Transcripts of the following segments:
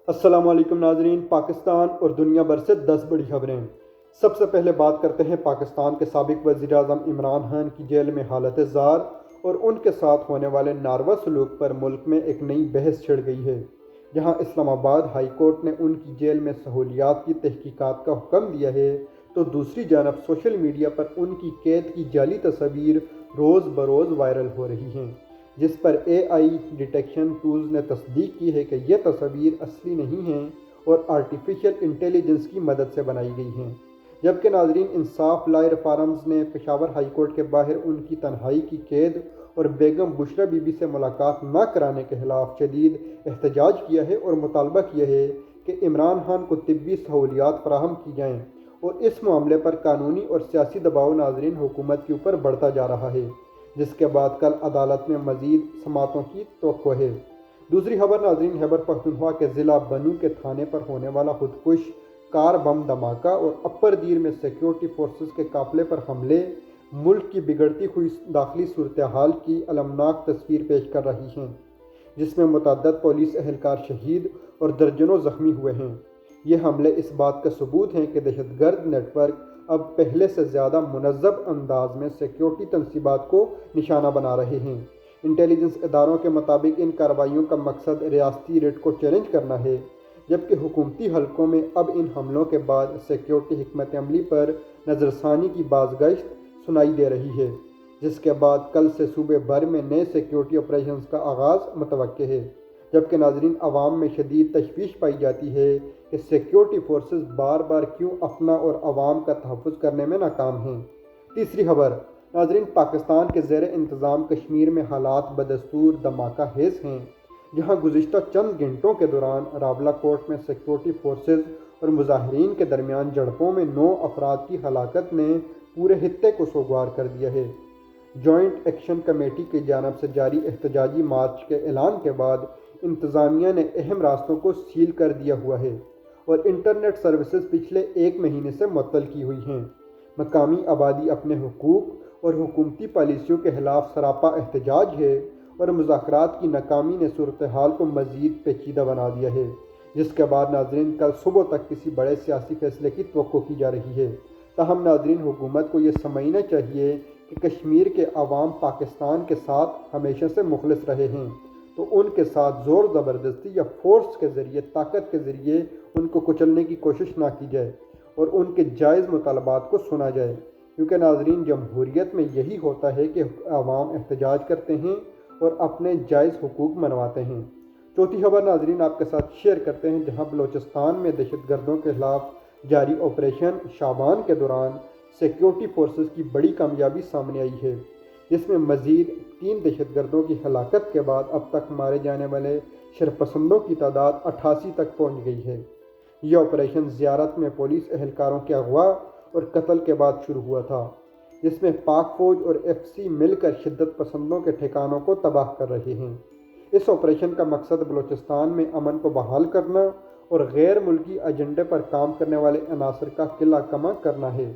السلام علیکم ناظرین، پاکستان اور دنیا بھر سے 10 بڑی خبریں۔ سب سے پہلے بات کرتے ہیں پاکستان کے سابق وزیر اعظم عمران خان کی جیل میں حالت زار اور ان کے ساتھ ہونے والے ناروا سلوک پر ملک میں ایک نئی بحث چھڑ گئی ہے۔ جہاں اسلام آباد ہائی کورٹ نے ان کی جیل میں سہولیات کی تحقیقات کا حکم دیا ہے، تو دوسری جانب سوشل میڈیا پر ان کی قید کی جعلی تصاویر روز بروز وائرل ہو رہی ہیں، جس پر AI ڈیٹیکشن ٹولز نے تصدیق کی ہے کہ یہ تصاویر اصلی نہیں ہیں اور آرٹیفیشل انٹیلیجنس کی مدد سے بنائی گئی ہیں۔ جبکہ ناظرین، انصاف لا ریفارمز نے پشاور ہائی کورٹ کے باہر ان کی تنہائی کی قید اور بیگم بشرا بی بی سے ملاقات نہ کرانے کے خلاف شدید احتجاج کیا ہے اور مطالبہ کیا ہے کہ عمران خان کو طبی سہولیات فراہم کی جائیں، اور اس معاملے پر قانونی اور سیاسی دباؤ ناظرین حکومت کے اوپر بڑھتا جا رہا ہے، جس کے بعد کل عدالت میں مزید سماعتوں کی توقع ہے۔ دوسری خبر ناظرین، خیبر پختونخوا کے ضلع بنوں کے تھانے پر ہونے والا خودکش کار بم دھماکہ اور اپر دیر میں سیکیورٹی فورسز کے قافلے پر حملے ملک کی بگڑتی ہوئی داخلی صورتحال کی المناک تصویر پیش کر رہی ہیں، جس میں متعدد پولیس اہلکار شہید اور درجنوں زخمی ہوئے ہیں۔ یہ حملے اس بات کا ثبوت ہیں کہ دہشت گرد نیٹ ورک اب پہلے سے زیادہ منظم انداز میں سیکیورٹی تنصیبات کو نشانہ بنا رہے ہیں۔ انٹیلیجنس اداروں کے مطابق ان کارروائیوں کا مقصد ریاستی ریٹ کو چیلنج کرنا ہے، جبکہ حکومتی حلقوں میں اب ان حملوں کے بعد سیکیورٹی حکمت عملی پر نظر ثانی کی بازگشت سنائی دے رہی ہے، جس کے بعد کل سے صوبے بھر میں نئے سیکیورٹی آپریشنز کا آغاز متوقع ہے۔ جبکہ ناظرین، عوام میں شدید تشویش پائی جاتی ہے کہ سیکیورٹی فورسز بار بار کیوں اپنا اور عوام کا تحفظ کرنے میں ناکام ہیں۔ تیسری خبر ناظرین، پاکستان کے زیر انتظام کشمیر میں حالات بدستور دھماکہ خیز ہیں، جہاں گزشتہ چند گھنٹوں کے دوران راولا کوٹ میں سیکیورٹی فورسز اور مظاہرین کے درمیان جھڑپوں میں 9 افراد کی ہلاکت نے پورے خطے کو سوگوار کر دیا ہے۔ جوائنٹ ایکشن کمیٹی کی جانب سے جاری احتجاجی مارچ کے اعلان کے بعد انتظامیہ نے اہم راستوں کو سیل کر دیا ہوا ہے اور انٹرنیٹ سروسز پچھلے 1 مہینے سے معطل کی ہوئی ہیں۔ مقامی آبادی اپنے حقوق اور حکومتی پالیسیوں کے خلاف سراپا احتجاج ہے، اور مذاکرات کی ناکامی نے صورتحال کو مزید پیچیدہ بنا دیا ہے، جس کے بعد ناظرین کل صبح تک کسی بڑے سیاسی فیصلے کی توقع کی جا رہی ہے۔ تاہم ناظرین، حکومت کو یہ سمجھنا چاہیے کہ کشمیر کے عوام پاکستان کے ساتھ ہمیشہ سے مخلص رہے ہیں، تو ان کے ساتھ زور زبردستی یا فورس کے ذریعے، طاقت کے ذریعے ان کو کچلنے کی کوشش نہ کی جائے اور ان کے جائز مطالبات کو سنا جائے، کیونکہ ناظرین، جمہوریت میں یہی ہوتا ہے کہ عوام احتجاج کرتے ہیں اور اپنے جائز حقوق منواتے ہیں۔ چوتھی خبر ناظرین آپ کے ساتھ شیئر کرتے ہیں، جہاں بلوچستان میں دہشت گردوں کے خلاف جاری آپریشن شابان کے دوران سیکیورٹی فورسز کی بڑی کامیابی سامنے آئی ہے، جس میں مزید 3 دہشت گردوں کی ہلاکت کے بعد اب تک مارے جانے والے شرپسندوں کی تعداد 88 تک پہنچ گئی ہے۔ یہ آپریشن زیارت میں پولیس اہلکاروں کے اغوا اور قتل کے بعد شروع ہوا تھا، جس میں پاک فوج اور FC مل کر شدت پسندوں کے ٹھکانوں کو تباہ کر رہے ہیں۔ اس آپریشن کا مقصد بلوچستان میں امن کو بحال کرنا اور غیر ملکی ایجنڈے پر کام کرنے والے عناصر کا قلع کما کرنا ہے،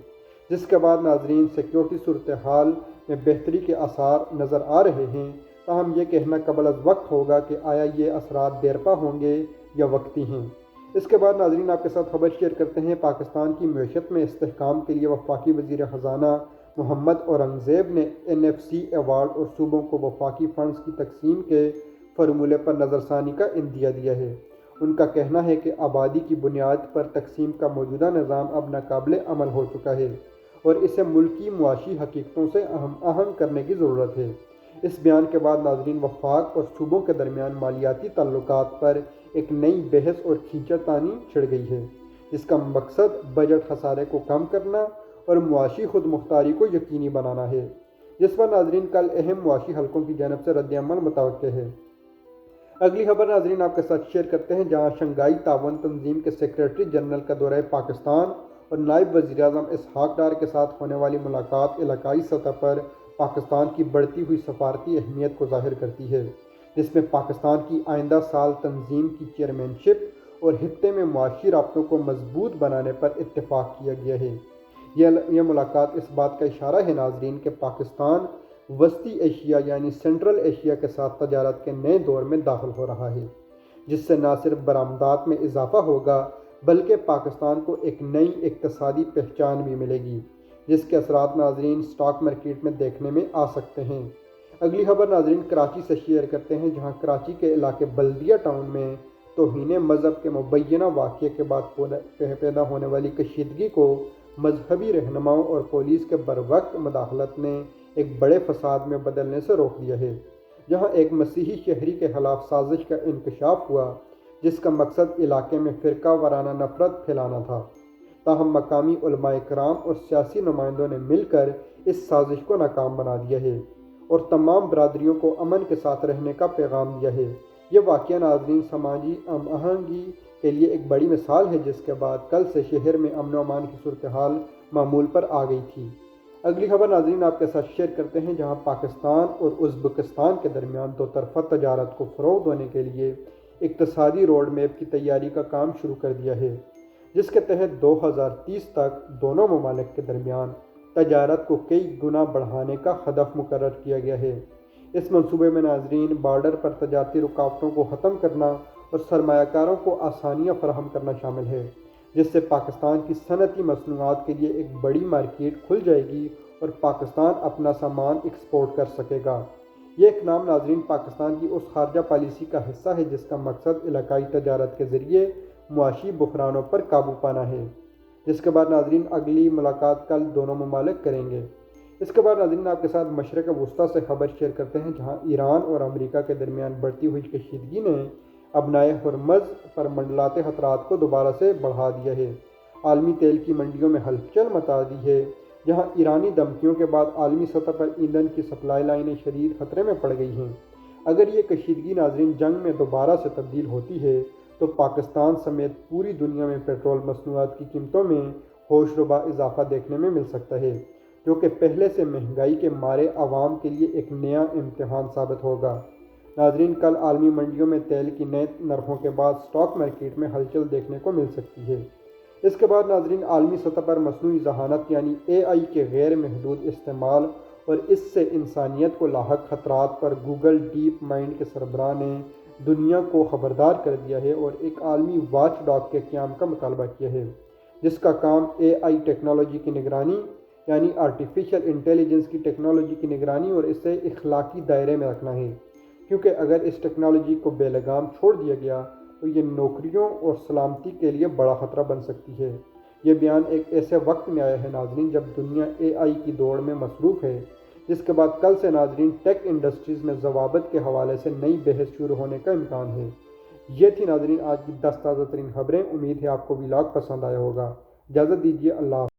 جس کے بعد ناظرین سیکیورٹی صورتحال میں بہتری کے آثار نظر آ رہے ہیں۔ تاہم یہ کہنا قبل از وقت ہوگا کہ آیا یہ اثرات دیرپا ہوں گے یا وقتی ہیں۔ اس کے بعد ناظرین آپ کے ساتھ خبر شیئر کرتے ہیں، پاکستان کی معیشت میں استحکام کے لیے وفاقی وزیر خزانہ محمد اورنگزیب نے NFC ایوارڈ اور صوبوں کو وفاقی فنڈز کی تقسیم کے فارمولے پر نظر ثانی کا عندیہ دیا ہے۔ ان کا کہنا ہے کہ آبادی کی بنیاد پر تقسیم کا موجودہ نظام اب ناقابل عمل ہو چکا ہے اور اسے ملکی معاشی حقیقتوں سے ہم آہنگ کرنے کی ضرورت ہے۔ اس بیان کے بعد ناظرین وفاق اور صوبوں کے درمیان مالیاتی تعلقات پر ایک نئی بحث اور کھینچا تانی چھڑ گئی ہے، جس کا مقصد بجٹ خسارے کو کم کرنا اور معاشی خود مختاری کو یقینی بنانا ہے، جس پر ناظرین کل اہم معاشی حلقوں کی جانب سے رد عمل متوقع ہے۔ اگلی خبر ناظرین آپ کے ساتھ شیئر کرتے ہیں، جہاں شنگھائی تعاون تنظیم کے سیکریٹری جنرل کا دورہ پاکستان اور نائب وزیر اعظم اسحاق ڈار کے ساتھ ہونے والی ملاقات علاقائی سطح پر پاکستان کی بڑھتی ہوئی سفارتی اہمیت کو ظاہر کرتی ہے، جس میں پاکستان کی آئندہ سال تنظیم کی چیئرمینشپ اور خطے میں معاشی رابطوں کو مضبوط بنانے پر اتفاق کیا گیا ہے۔ یہ ملاقات اس بات کا اشارہ ہے ناظرین کہ پاکستان وسطی ایشیا یعنی سینٹرل ایشیا کے ساتھ تجارت کے نئے دور میں داخل ہو رہا ہے۔ جس سے نہ صرف برآمدات میں اضافہ ہوگا بلکہ پاکستان کو ایک نئی اقتصادی پہچان بھی ملے گی، جس کے اثرات ناظرین اسٹاک مارکیٹ میں دیکھنے میں آ سکتے ہیں۔ اگلی خبر ناظرین کراچی سے شیئر کرتے ہیں، جہاں کراچی کے علاقے بلدیہ ٹاؤن میں توہین مذہب کے مبینہ واقعے کے بعد پیدا ہونے والی کشیدگی کو مذہبی رہنماؤں اور پولیس کے بروقت مداخلت نے ایک بڑے فساد میں بدلنے سے روک دیا ہے، جہاں ایک مسیحی شہری کے خلاف سازش کا انکشاف ہوا جس کا مقصد علاقے میں فرقہ وارانہ نفرت پھیلانا تھا۔ تاہم مقامی علماء کرام اور سیاسی نمائندوں نے مل کر اس سازش کو ناکام بنا دیا ہے اور تمام برادریوں کو امن کے ساتھ رہنے کا پیغام دیا ہے۔ یہ واقعہ ناظرین سماجی ہم آہنگی کے لیے ایک بڑی مثال ہے، جس کے بعد کل سے شہر میں امن و امان کی صورتحال معمول پر آ گئی تھی۔ اگلی خبر ناظرین آپ کے ساتھ شیئر کرتے ہیں، جہاں پاکستان اور ازبکستان کے درمیان دو طرفہ تجارت کو فروغ دینے کے لیے اقتصادی روڈ میپ کی تیاری کا کام شروع کر دیا ہے، جس کے تحت 2030 تک دونوں ممالک کے درمیان تجارت کو کئی گنا بڑھانے کا ہدف مقرر کیا گیا ہے۔ اس منصوبے میں ناظرین بارڈر پر تجارتی رکاوٹوں کو ختم کرنا اور سرمایہ کاروں کو آسانیاں فراہم کرنا شامل ہے، جس سے پاکستان کی صنعتی مصنوعات کے لیے ایک بڑی مارکیٹ کھل جائے گی اور پاکستان اپنا سامان ایکسپورٹ کر سکے گا۔ یہ اقدام ناظرین پاکستان کی اس خارجہ پالیسی کا حصہ ہے جس کا مقصد علاقائی تجارت کے ذریعے معاشی بحرانوں پر قابو پانا ہے، جس کے بعد ناظرین اگلی ملاقات کل دونوں ممالک کریں گے۔ اس کے بعد ناظرین آپ کے ساتھ مشرق وسطیٰ سے خبر شیئر کرتے ہیں، جہاں ایران اور امریکہ کے درمیان بڑھتی ہوئی کشیدگی نے ابنائے ہرمز پر منڈلاتے خطرات کو دوبارہ سے بڑھا دیا ہے۔ عالمی تیل کی منڈیوں میں ہلچل مچا دی ہے، جہاں ایرانی دھمکیوں کے بعد عالمی سطح پر ایندھن کی سپلائی لائنیں شدید خطرے میں پڑ گئی ہیں۔ اگر یہ کشیدگی ناظرین جنگ میں دوبارہ سے تبدیل ہوتی ہے تو پاکستان سمیت پوری دنیا میں پیٹرول مصنوعات کی قیمتوں میں ہوش ربا اضافہ دیکھنے میں مل سکتا ہے، جو کہ پہلے سے مہنگائی کے مارے عوام کے لیے ایک نیا امتحان ثابت ہوگا۔ ناظرین کل عالمی منڈیوں میں تیل کی نئے نرخوں کے بعد اسٹاک مارکیٹ میں ہلچل دیکھنے کو مل سکتی ہے۔ اس کے بعد ناظرین عالمی سطح پر مصنوعی ذہانت یعنی AI کے غیر محدود استعمال اور اس سے انسانیت کو لاحق خطرات پر گوگل ڈیپ مائنڈ کے سربراہ نے دنیا کو خبردار کر دیا ہے اور ایک عالمی واچ ڈاگ کے قیام کا مطالبہ کیا ہے، جس کا کام AI ٹیکنالوجی کی نگرانی یعنی آرٹیفیشل انٹیلیجنس کی ٹیکنالوجی کی نگرانی اور اسے اخلاقی دائرے میں رکھنا ہے، کیونکہ اگر اس ٹیکنالوجی کو بے لگام چھوڑ دیا گیا تو یہ نوکریوں اور سلامتی کے لیے بڑا خطرہ بن سکتی ہے۔ یہ بیان ایک ایسے وقت میں آیا ہے ناظرین جب دنیا AI کی دوڑ میں مصروف ہے، جس کے بعد کل سے ناظرین ٹیک انڈسٹریز میں ضوابط کے حوالے سے نئی بحث شروع ہونے کا امکان ہے۔ یہ تھی ناظرین آج کی 10 تازہ ترین خبریں۔ امید ہے آپ کو ولاگ پسند آیا ہوگا۔ اجازت دیجیے، اللہ حافظ۔